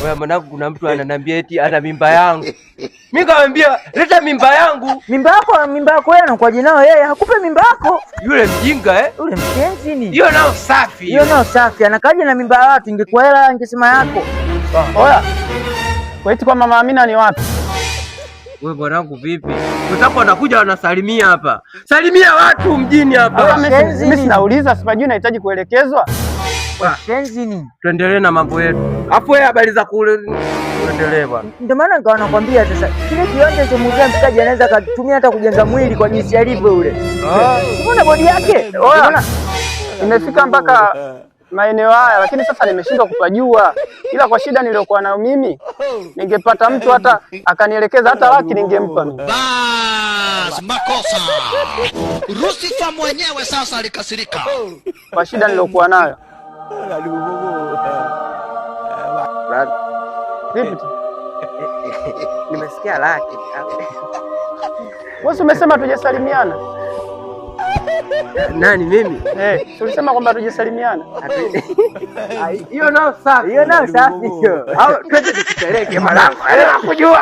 Wewe mwanangu, kuna mtu ananiambia eti ana mimba yangu. Mimi kamwambia leta mimba yangu. Mimba yako wewe anakuwa jinao yeye, hakupe mimba yako. Yule mjinga Yule mshenzi ni. Hiyo nao safi. Hiyo nao safi. Anakaje na mimba ya watu, ingekuwa hela ingesema yako. Oya. Waiti kwa Mama Amina ni wapi? Wewe bwanangu vipi? Wenzako wanakuja wanasalimia hapa. Salimia watu mjini hapa. Mimi sinauliza, sipajui nahitaji kuelekezwa. Shenzi ni. Tuendelee na mambo yetu. Afu wewe habari za kule tuendelee bwana. Ndio maana nikawa nakwambia sasa kile kiwanja cha mzee mtaji anaweza kutumia hata kujenga mwili kwa jinsi alivyo yule. Unaona bodi yake? Unaona? Nimefika mpaka maeneo haya lakini sasa nimeshindwa kupajua. Ila kwa shida niliyokuwa nayo mimi ningepata mtu hata akanielekeza hata laki ningempa mimi. Bas, makosa. Rusifa mwenyewe sasa alikasirika. Kwa shida niliyokuwa nayo. Vipi? Nimesikia laki. Wewe umesema tujasalimiana. Nani mimi? Tulisema kwamba tujasalimiana. Hiyo nao safi. Hiyo nao safi hiyo. Au twende tukipeleke mwanangu. Kujua.